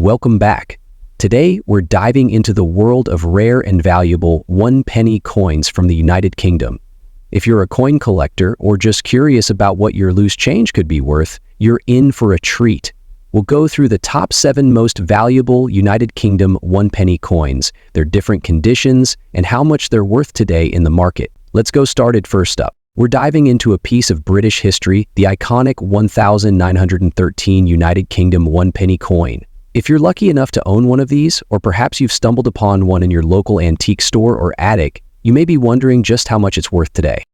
Welcome back. Today, we're diving into the world of rare and valuable one-penny coins from the United Kingdom. If you're a coin collector or just curious about what your loose change could be worth, you're in for a treat. We'll go through the top 7 most valuable United Kingdom one-penny coins, their different conditions, and how much they're worth today in the market. Let's go started first up. We're diving into a piece of British history, the iconic 1913 United Kingdom one-penny coin. If you're lucky enough to own one of these, or perhaps you've stumbled upon one in your local antique store or attic, you may be wondering just how much it's worth today.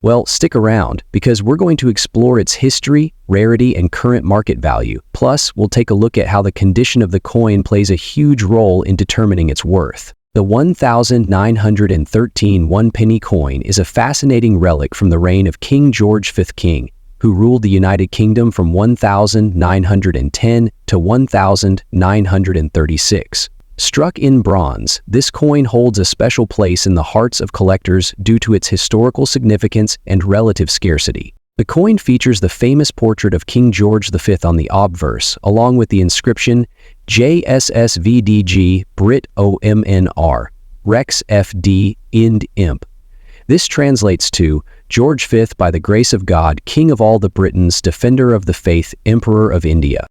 Well, stick around, because we're going to explore its history, rarity, and current market value. Plus, we'll take a look at how the condition of the coin plays a huge role in determining its worth. The 1913 one-penny coin is a fascinating relic from the reign of King George V King, who ruled the United Kingdom from 1910 to 1936. Struck in bronze, this coin holds a special place in the hearts of collectors due to its historical significance and relative scarcity. The coin features the famous portrait of King George V on the obverse, along with the inscription JSSVDG Brit OMNR, Rex FD Ind Imp. This translates to George V by the grace of God, King of all the Britons, Defender of the Faith, Emperor of India.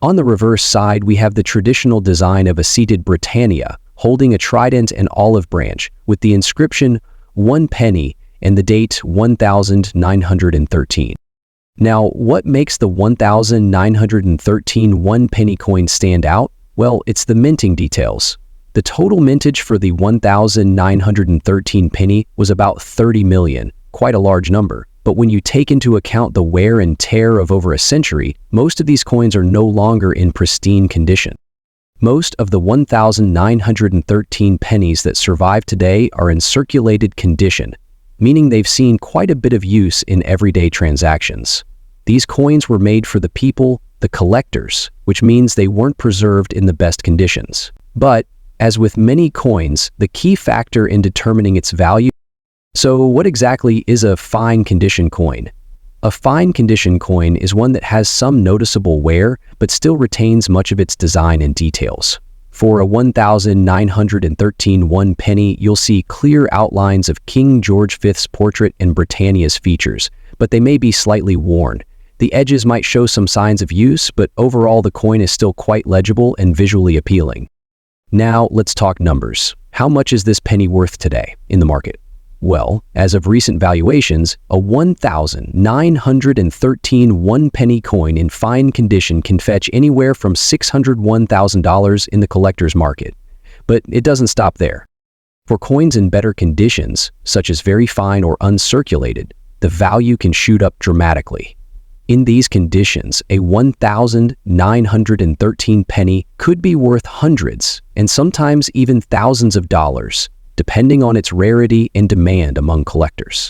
On the reverse side, we have the traditional design of a seated Britannia, holding a trident and olive branch, with the inscription 1 penny and the date 1913. Now, what makes the 1913 one-penny coin stand out? Well, it's the minting details. The total mintage for the 1913 penny was about 30 million, quite a large number. But when you take into account the wear and tear of over a century, most of these coins are no longer in pristine condition. Most of the 1913 pennies that survive today are in circulated condition, meaning they've seen quite a bit of use in everyday transactions. These coins were made for the people, the collectors, which means they weren't preserved in the best conditions. But, as with many coins, the key factor in determining its value. So what exactly is a fine condition coin? A fine condition coin is one that has some noticeable wear, but still retains much of its design and details. For a 1913 one penny, you'll see clear outlines of King George V's portrait and Britannia's features, but they may be slightly worn. The edges might show some signs of use, but overall the coin is still quite legible and visually appealing. Now let's talk numbers. How much is this penny worth today in the market? Well, as of recent valuations, a 1913 one-penny coin in fine condition can fetch anywhere from $601,000 in the collector's market. But it doesn't stop there. For coins in better conditions, such as very fine or uncirculated, the value can shoot up dramatically. In these conditions, a 1913 penny could be worth hundreds and sometimes even thousands of dollars, depending on its rarity and demand among collectors.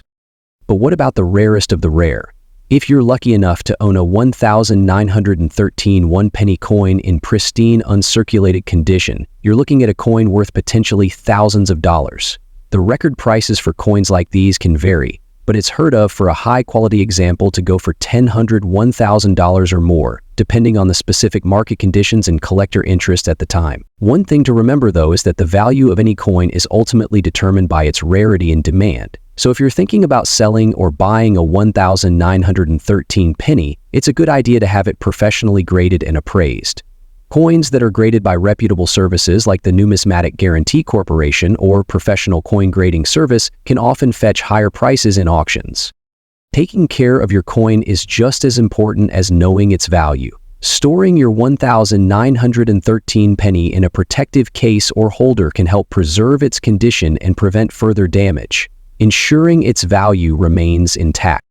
But what about the rarest of the rare? If you're lucky enough to own a 1913 one-penny coin in pristine, uncirculated condition, you're looking at a coin worth potentially thousands of dollars. The record prices for coins like these can vary, but it's heard of for a high-quality example to go for $1,000, $1,000 or more, depending on the specific market conditions and collector interest at the time. One thing to remember, though, is that the value of any coin is ultimately determined by its rarity and demand. So if you're thinking about selling or buying a 1913 penny, it's a good idea to have it professionally graded and appraised. Coins that are graded by reputable services like the Numismatic Guarantee Corporation or Professional Coin Grading Service can often fetch higher prices in auctions. Taking care of your coin is just as important as knowing its value. Storing your 1913 penny in a protective case or holder can help preserve its condition and prevent further damage, ensuring its value remains intact.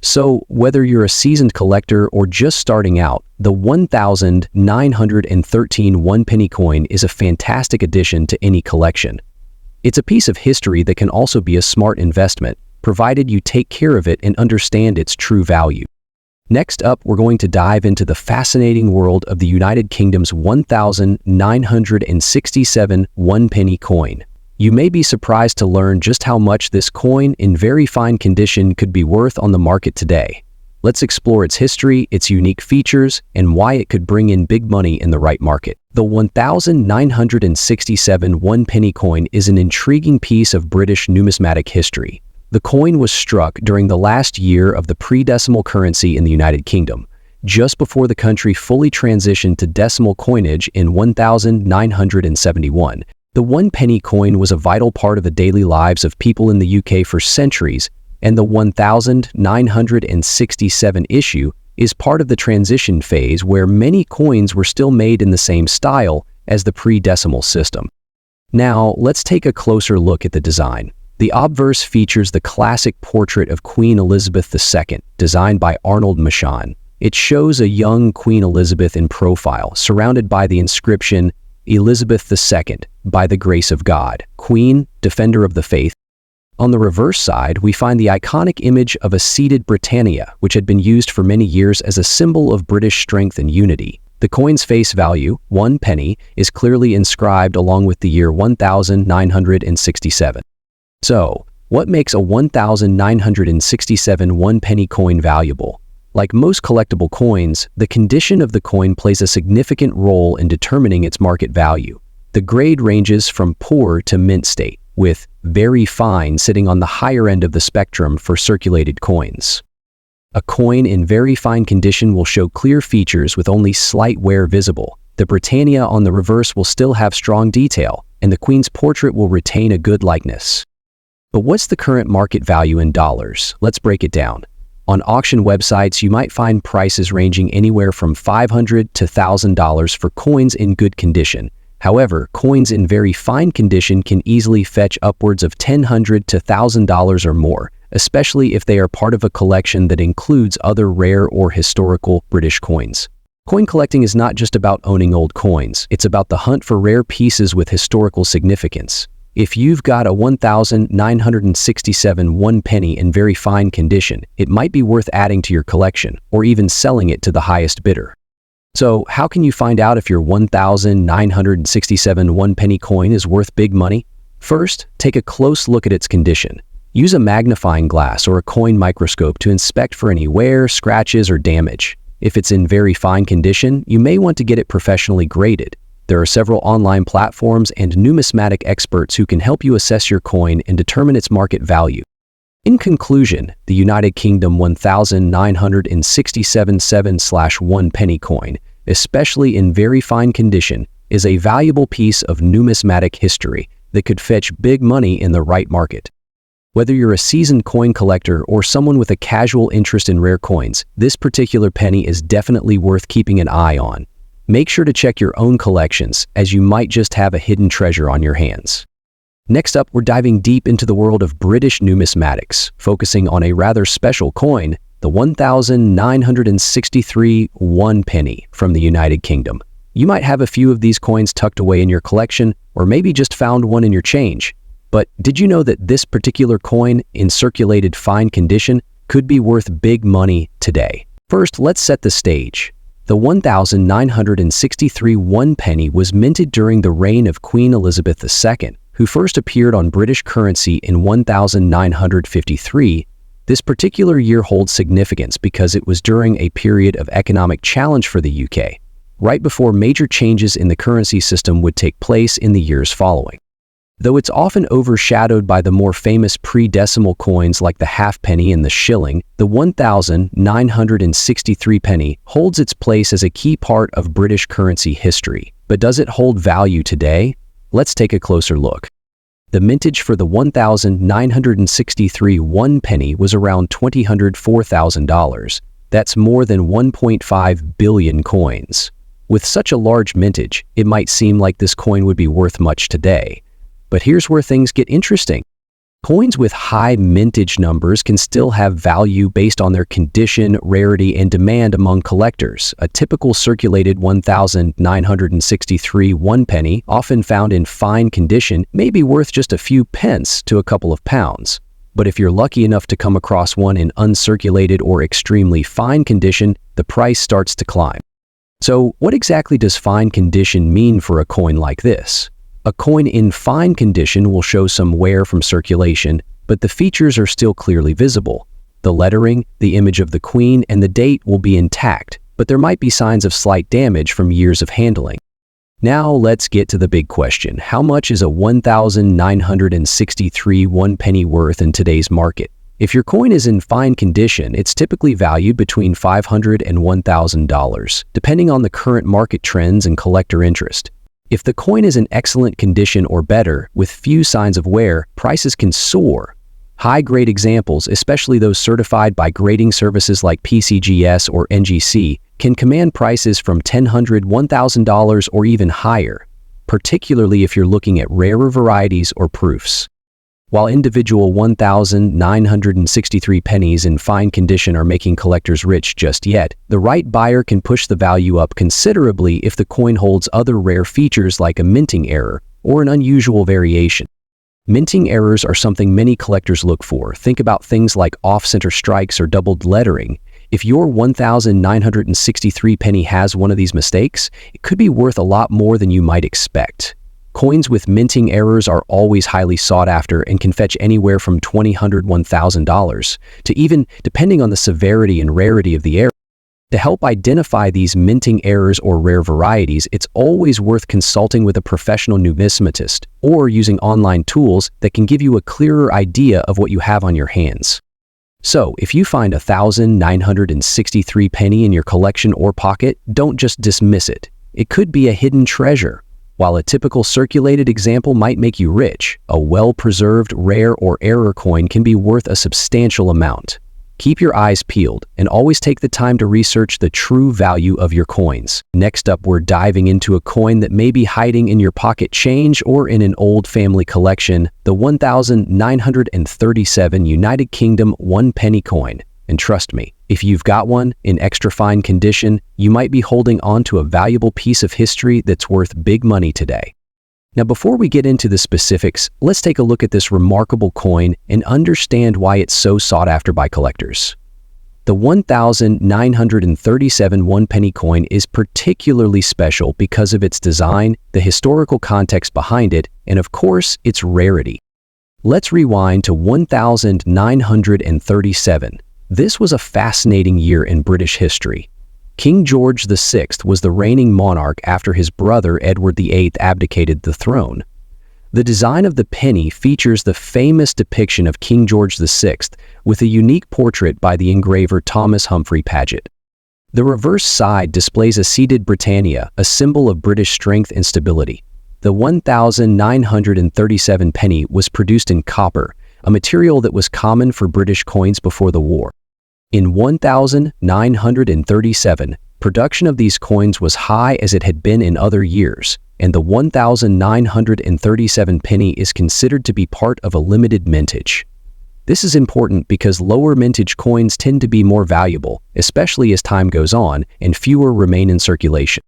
So, whether you're a seasoned collector or just starting out, the 1913 one-penny coin is a fantastic addition to any collection. It's a piece of history that can also be a smart investment, provided you take care of it and understand its true value. Next up, we're going to dive into the fascinating world of the United Kingdom's 1967 one-penny coin. You may be surprised to learn just how much this coin in very fine condition could be worth on the market today. Let's explore its history, its unique features, and why it could bring in big money in the right market. The 1967 one-penny coin is an intriguing piece of British numismatic history. The coin was struck during the last year of the pre-decimal currency in the United Kingdom, just before the country fully transitioned to decimal coinage in 1971. The one-penny coin was a vital part of the daily lives of people in the UK for centuries, and the 1967 issue is part of the transition phase where many coins were still made in the same style as the pre-decimal system. Now, let's take a closer look at the design. The obverse features the classic portrait of Queen Elizabeth II, designed by Arnold Machan. It shows a young Queen Elizabeth in profile, surrounded by the inscription, Elizabeth II, by the grace of God, Queen, Defender of the Faith. On the reverse side, we find the iconic image of a seated Britannia, which had been used for many years as a symbol of British strength and unity. The coin's face value, 1 penny, is clearly inscribed along with the year 1967. So, what makes a 1967 one-penny coin valuable? Like most collectible coins, the condition of the coin plays a significant role in determining its market value. The grade ranges from poor to mint state, with very fine sitting on the higher end of the spectrum for circulated coins. A coin in very fine condition will show clear features with only slight wear visible. The Britannia on the reverse will still have strong detail, and the Queen's portrait will retain a good likeness. But what's the current market value in dollars? Let's break it down. On auction websites, you might find prices ranging anywhere from $500 to $1,000 for coins in good condition. However, coins in very fine condition can easily fetch upwards of $1,000 to $1,000 or more, especially if they are part of a collection that includes other rare or historical British coins. Coin collecting is not just about owning old coins, it's about the hunt for rare pieces with historical significance. If you've got a 1967 one penny in very fine condition, it might be worth adding to your collection, or even selling it to the highest bidder. So, how can you find out if your 1967 one penny coin is worth big money? First, take a close look at its condition. Use a magnifying glass or a coin microscope to inspect for any wear, scratches, or damage. If it's in very fine condition, you may want to get it professionally graded. There are several online platforms and numismatic experts who can help you assess your coin and determine its market value. In conclusion, the United Kingdom 1967 7/1 penny coin, especially in very fine condition, is a valuable piece of numismatic history that could fetch big money in the right market. Whether you're a seasoned coin collector or someone with a casual interest in rare coins, this particular penny is definitely worth keeping an eye on. Make sure to check your own collections, as you might just have a hidden treasure on your hands. Next up, we're diving deep into the world of British numismatics, focusing on a rather special coin, the 1963 one penny from the United Kingdom. You might have a few of these coins tucked away in your collection, or maybe just found one in your change. But did you know that this particular coin, in circulated fine condition, could be worth big money today? First, let's set the stage. The 1963 one penny was minted during the reign of Queen Elizabeth II, who first appeared on British currency in 1953. This particular year holds significance because it was during a period of economic challenge for the UK, right before major changes in the currency system would take place in the years following. Though it's often overshadowed by the more famous pre-decimal coins like the halfpenny and the shilling, the 1963 penny holds its place as a key part of British currency history. But does it hold value today? Let's take a closer look. The mintage for the 1963 one penny was around $204,000. That's more than 1.5 billion coins. With such a large mintage, it might seem like this coin would be worth much today. But here's where things get interesting. Coins with high mintage numbers can still have value based on their condition, rarity, and demand among collectors. A typical circulated 1963 one penny, often found in fine condition, may be worth just a few pence to a couple of pounds. But if you're lucky enough to come across one in uncirculated or extremely fine condition, the price starts to climb. So, what exactly does fine condition mean for a coin like this? A coin in fine condition will show some wear from circulation, but the features are still clearly visible. The lettering, the image of the queen, and the date will be intact, but there might be signs of slight damage from years of handling. Now let's get to the big question. How much is a 1,963 one penny worth in today's market? If your coin is in fine condition, it's typically valued between $500 and $1,000, depending on the current market trends and collector interest. If the coin is in excellent condition or better, with few signs of wear, prices can soar. High-grade examples, especially those certified by grading services like PCGS or NGC, can command prices from $1,000, $1,000 or even higher, particularly if you're looking at rarer varieties or proofs. While individual 1,963 pennies in fine condition are making collectors rich just yet, the right buyer can push the value up considerably if the coin holds other rare features like a minting error or an unusual variation. Minting errors are something many collectors look for. Think about things like off-center strikes or doubled lettering. If your 1,963 penny has one of these mistakes, it could be worth a lot more than you might expect. Coins with minting errors are always highly sought after and can fetch anywhere from $2,000, $1,000 to even, depending on the severity and rarity of the error. To help identify these minting errors or rare varieties, it's always worth consulting with a professional numismatist or using online tools that can give you a clearer idea of what you have on your hands. So, if you find 1,963 penny in your collection or pocket, don't just dismiss it. It could be a hidden treasure. While a typical circulated example might make you rich, a well-preserved, rare, or error coin can be worth a substantial amount. Keep your eyes peeled and always take the time to research the true value of your coins. Next up, we're diving into a coin that may be hiding in your pocket change or in an old family collection, the 1,937 United Kingdom one penny coin. And trust me, if you've got one in extra fine condition, you might be holding on to a valuable piece of history that's worth big money today. Now, before we get into the specifics, let's take a look at this remarkable coin and understand why it's so sought after by collectors. The 1,937 one penny coin is particularly special because of its design, the historical context behind it, and of course, its rarity. Let's rewind to 1,937. This was a fascinating year in British history. King George VI was the reigning monarch after his brother Edward VIII abdicated the throne. The design of the penny features the famous depiction of King George VI with a unique portrait by the engraver Thomas Humphrey Paget. The reverse side displays a seated Britannia, a symbol of British strength and stability. The 1,937 penny was produced in copper, a material that was common for British coins before the war. In 1,937, production of these coins was high as it had been in other years, and the 1,937 penny is considered to be part of a limited mintage. This is important because lower mintage coins tend to be more valuable, especially as time goes on and fewer remain in circulation.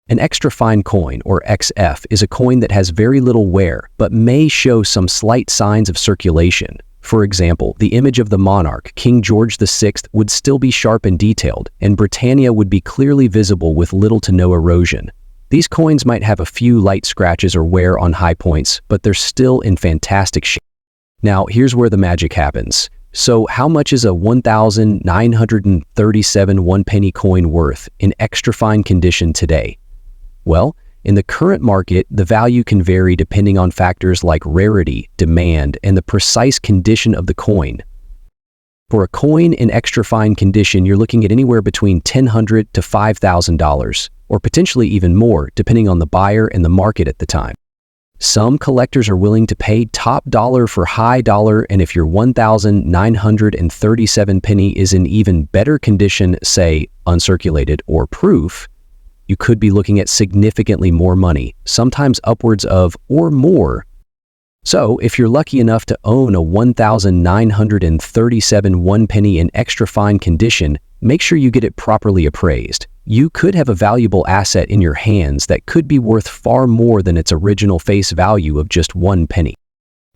An extra fine coin, or XF, is a coin that has very little wear but may show some slight signs of circulation. For example, the image of the monarch, King George VI, would still be sharp and detailed, and Britannia would be clearly visible with little to no erosion. These coins might have a few light scratches or wear on high points, but they're still in fantastic shape. Now, here's where the magic happens. So, how much is a 1,937 one penny coin worth in extra fine condition today? Well, in the current market, the value can vary depending on factors like rarity, demand, and the precise condition of the coin. For a coin in extra fine condition, you're looking at anywhere between $1,000 to $5,000, or potentially even more, depending on the buyer and the market at the time. Some collectors are willing to pay top dollar for high dollar, and if your 1,937 penny is in even better condition, say uncirculated or proof, you could be looking at significantly more money, sometimes upwards of or more. So, if you're lucky enough to own a 1,937 one penny in extra fine condition, make sure you get it properly appraised. You could have a valuable asset in your hands that could be worth far more than its original face value of just 1 penny.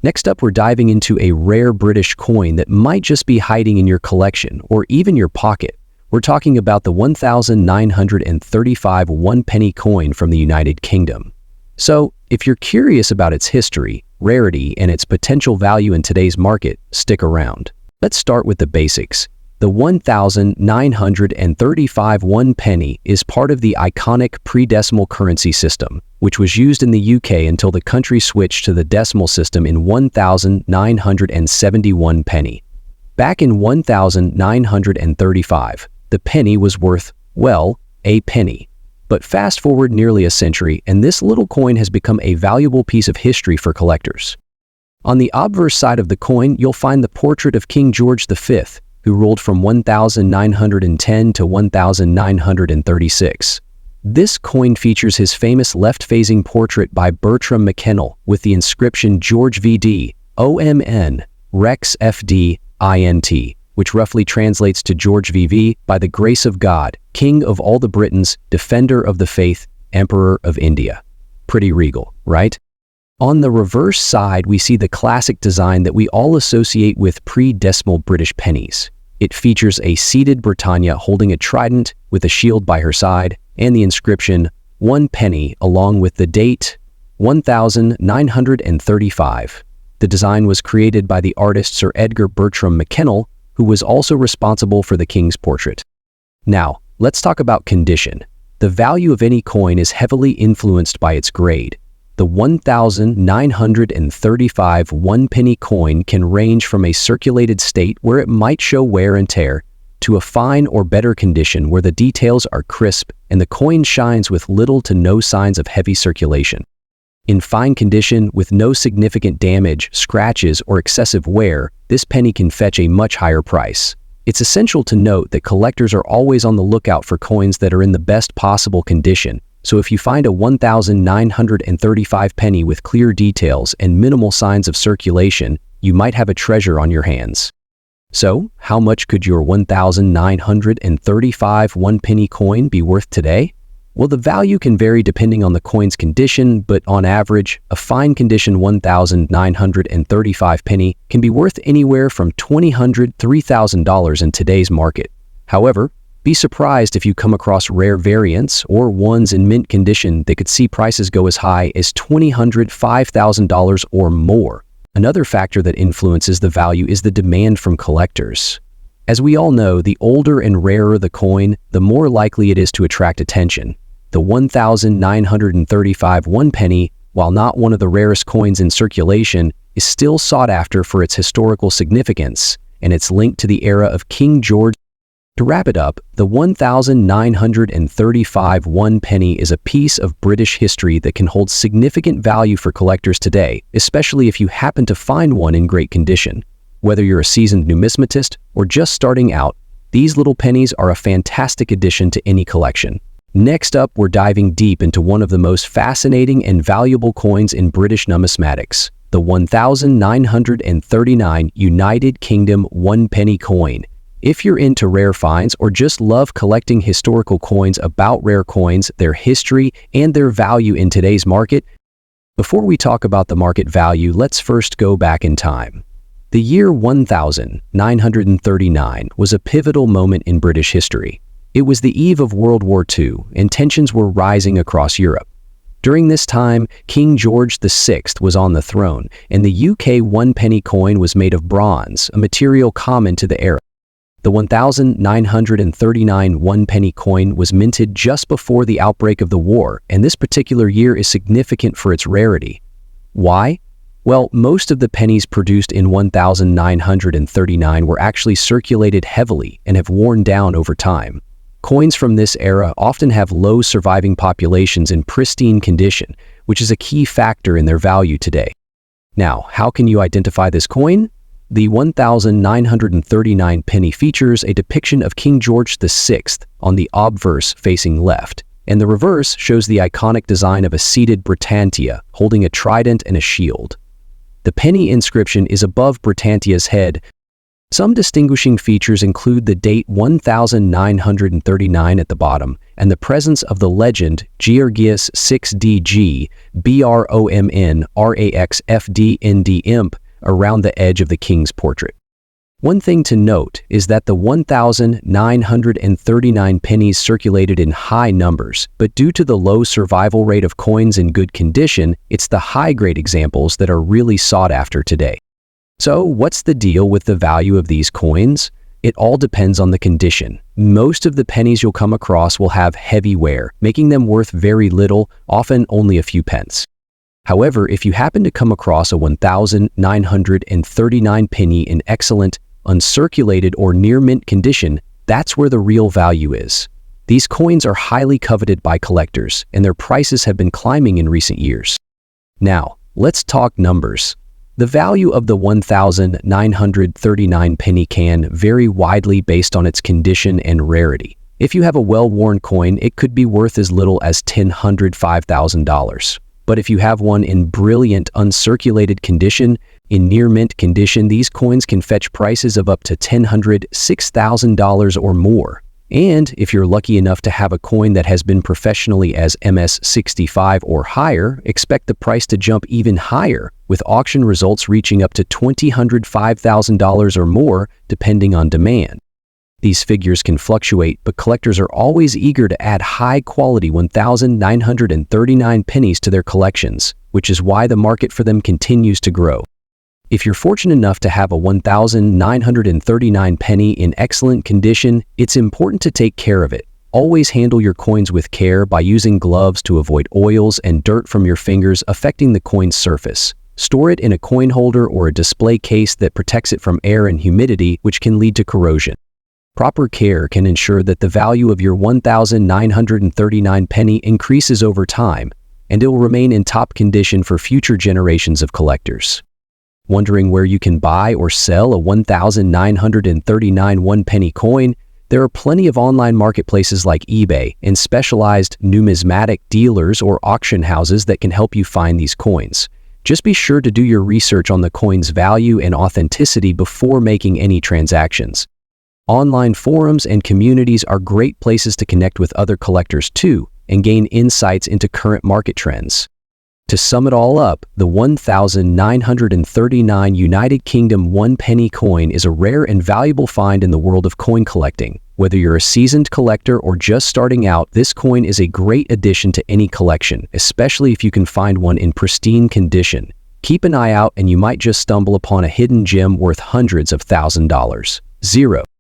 Next up, we're diving into a rare British coin that might just be hiding in your collection or even your pocket. We're talking about the 1,935 one penny coin from the United Kingdom. So, if you're curious about its history, rarity, and its potential value in today's market, stick around. Let's start with the basics. The 1,935 one penny is part of the iconic pre-decimal currency system, which was used in the UK until the country switched to the decimal system in 1,971 penny. Back in 1,935, the penny was worth, well, a penny. But fast forward nearly a century, and this little coin has become a valuable piece of history for collectors. On the obverse side of the coin, you'll find the portrait of King George V, who ruled from 1910 to 1936. This coin features his famous left-facing portrait by Bertram McKennell with the inscription George VD, OMN, Rex FD, INT, which roughly translates to George VV, by the grace of God, King of all the Britons, Defender of the Faith, Emperor of India. Pretty regal, right? On the reverse side, we see the classic design that we all associate with pre-decimal British pennies. It features a seated Britannia holding a trident with a shield by her side and the inscription 1 penny along with the date 1935. The design was created by the artist Sir Edgar Bertram McKennell, who was also responsible for the king's portrait. Now, let's talk about condition. The value of any coin is heavily influenced by its grade. The 1,935 one-penny coin can range from a circulated state where it might show wear and tear to a fine or better condition where the details are crisp and the coin shines with little to no signs of heavy circulation. In fine condition, with no significant damage, scratches, or excessive wear, this penny can fetch a much higher price. It's essential to note that collectors are always on the lookout for coins that are in the best possible condition. So if you find a 1,935 penny with clear details and minimal signs of circulation, you might have a treasure on your hands. So, how much could your 1,935 one-penny coin be worth today? Well, the value can vary depending on the coin's condition, but on average, a fine condition 1,935 penny can be worth anywhere from $2,000 to $3,000 in today's market. However, be surprised if you come across rare variants or ones in mint condition that could see prices go as high as $2,000, $5,000 or more. Another factor that influences the value is the demand from collectors. As we all know, the older and rarer the coin, the more likely it is to attract attention. The 1,935 one penny, while not one of the rarest coins in circulation, is still sought after for its historical significance and its link to the era of King George. To wrap it up, the 1,935 one penny is a piece of British history that can hold significant value for collectors today, especially if you happen to find one in great condition. Whether you're a seasoned numismatist or just starting out, these little pennies are a fantastic addition to any collection. Next up, we're diving deep into one of the most fascinating and valuable coins in British numismatics, the 1,939 United Kingdom one penny coin. If you're into rare finds or just love collecting historical coins about rare coins, their history, and their value in today's market, before we talk about the market value, let's first go back in time. The year 1939 was a pivotal moment in British history. It was the eve of World War II, and tensions were rising across Europe. During this time, King George VI was on the throne, and the UK one-penny coin was made of bronze, a material common to the era. The 1,939 one-penny coin was minted just before the outbreak of the war, and this particular year is significant for its rarity. Why? Well, most of the pennies produced in 1,939 were actually circulated heavily and have worn down over time. Coins from this era often have low surviving populations in pristine condition, which is a key factor in their value today. Now, how can you identify this coin? The 1,939 penny features a depiction of King George VI on the obverse facing left, and the reverse shows the iconic design of a seated Britannia holding a trident and a shield. The penny inscription is above Britannia's head. Some distinguishing features include the date 1939 at the bottom and the presence of the legend Georgius 6DG BROMN RAX FDND imp around the edge of the king's portrait. One thing to note is that the 1,939 pennies circulated in high numbers, but due to the low survival rate of coins in good condition, it's the high-grade examples that are really sought after today. So, what's the deal with the value of these coins? It all depends on the condition. Most of the pennies you'll come across will have heavy wear, making them worth very little, often only a few pence. However, if you happen to come across a 1,939 penny in excellent, uncirculated, or near mint condition, that's where the real value is. These coins are highly coveted by collectors, and their prices have been climbing in recent years. Now, let's talk numbers. The value of the 1,939 penny can vary widely based on its condition and rarity. If you have a well-worn coin, it could be worth as little as $5,000. But if you have one in brilliant, uncirculated condition, in near-mint condition, these coins can fetch prices of up to $6,000 or more. And if you're lucky enough to have a coin that has been professionally as MS65 or higher, expect the price to jump even higher, with auction results reaching up to $5,000 or more, depending on demand. These figures can fluctuate, but collectors are always eager to add high-quality 1,939 pennies to their collections, which is why the market for them continues to grow. If you're fortunate enough to have a 1,939 penny in excellent condition, it's important to take care of it. Always handle your coins with care by using gloves to avoid oils and dirt from your fingers affecting the coin's surface. Store it in a coin holder or a display case that protects it from air and humidity, which can lead to corrosion. Proper care can ensure that the value of your 1,939 penny increases over time, and it will remain in top condition for future generations of collectors. Wondering where you can buy or sell a 1,939 one-penny coin? There are plenty of online marketplaces like eBay and specialized numismatic dealers or auction houses that can help you find these coins. Just be sure to do your research on the coin's value and authenticity before making any transactions. Online forums and communities are great places to connect with other collectors too and gain insights into current market trends. To sum it all up, the 1,939 United Kingdom one-penny coin is a rare and valuable find in the world of coin collecting. Whether you're a seasoned collector or just starting out, this coin is a great addition to any collection, especially if you can find one in pristine condition. Keep an eye out and you might just stumble upon a hidden gem worth hundreds of $1,000s.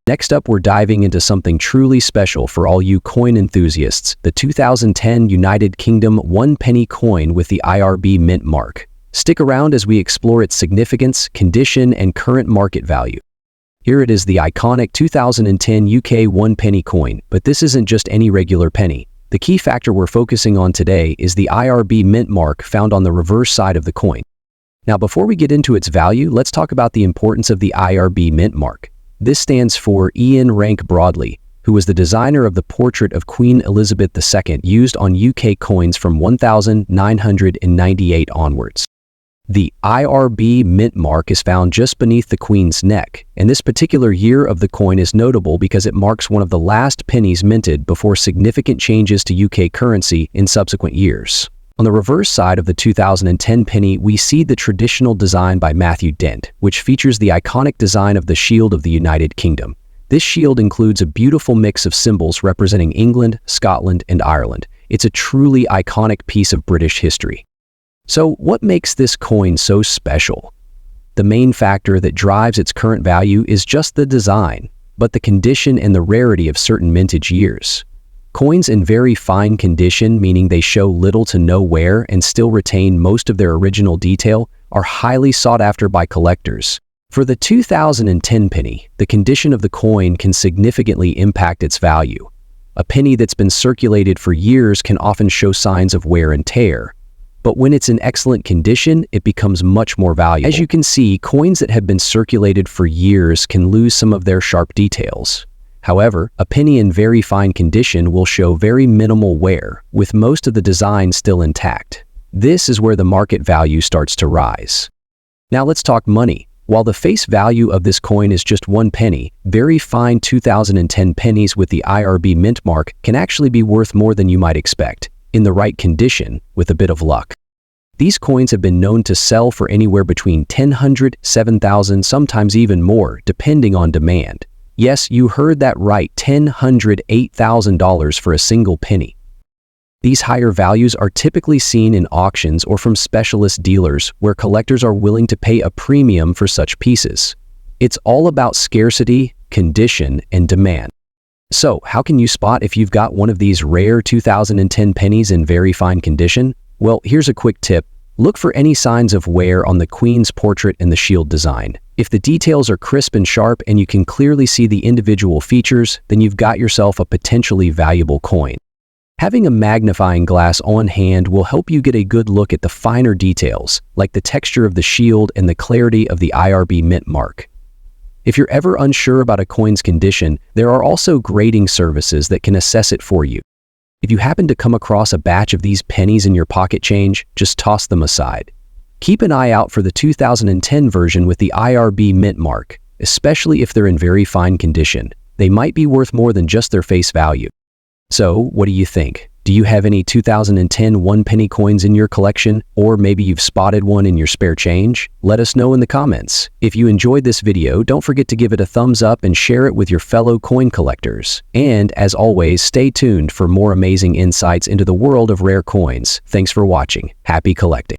Next up, we're diving into something truly special for all you coin enthusiasts, the 2010 United Kingdom one-penny coin with the IRB mint mark. Stick around as we explore its significance, condition, and current market value. Here it is, the iconic 2010 UK one-penny coin, but this isn't just any regular penny. The key factor we're focusing on today is the IRB mint mark found on the reverse side of the coin. Now, before we get into its value, let's talk about the importance of the IRB mint mark. This stands for Ian Rank Broadley, who was the designer of the portrait of Queen Elizabeth II used on UK coins from 1998 onwards. The IRB mint mark is found just beneath the Queen's neck, and this particular year of the coin is notable because it marks one of the last pennies minted before significant changes to UK currency in subsequent years. On the reverse side of the 2010 penny, we see the traditional design by Matthew Dent, which features the iconic design of the Shield of the United Kingdom. This shield includes a beautiful mix of symbols representing England, Scotland, and Ireland. It's a truly iconic piece of British history. So, what makes this coin so special? The main factor that drives its current value is just the design, but the condition and the rarity of certain mintage years. Coins in very fine condition, meaning they show little to no wear and still retain most of their original detail, are highly sought after by collectors. For the 2010 penny, the condition of the coin can significantly impact its value. A penny that's been circulated for years can often show signs of wear and tear, but when it's in excellent condition, it becomes much more valuable. As you can see, coins that have been circulated for years can lose some of their sharp details. However, a penny in very fine condition will show very minimal wear, with most of the design still intact. This is where the market value starts to rise. Now let's talk money. While the face value of this coin is just 1 penny, very fine 2010 pennies with the IRB mint mark can actually be worth more than you might expect, in the right condition, with a bit of luck. These coins have been known to sell for anywhere between $10,000, $7,000, sometimes even more, depending on demand. Yes, you heard that right, $10,000, $8,000 for a single penny. These higher values are typically seen in auctions or from specialist dealers where collectors are willing to pay a premium for such pieces. It's all about scarcity, condition, and demand. So, how can you spot if you've got one of these rare 2010 pennies in very fine condition? Well, here's a quick tip. Look for any signs of wear on the Queen's portrait and the shield design. If the details are crisp and sharp and you can clearly see the individual features, then you've got yourself a potentially valuable coin. Having a magnifying glass on hand will help you get a good look at the finer details, like the texture of the shield and the clarity of the IRB mint mark. If you're ever unsure about a coin's condition, there are also grading services that can assess it for you. If you happen to come across a batch of these pennies in your pocket change, just toss them aside. Keep an eye out for the 2010 version with the IRB mint mark, especially if they're in very fine condition. They might be worth more than just their face value. So, what do you think? Do you have any 2010 one-penny coins in your collection? Or maybe you've spotted one in your spare change? Let us know in the comments. If you enjoyed this video, don't forget to give it a thumbs up and share it with your fellow coin collectors. And, as always, stay tuned for more amazing insights into the world of rare coins. Thanks for watching. Happy collecting.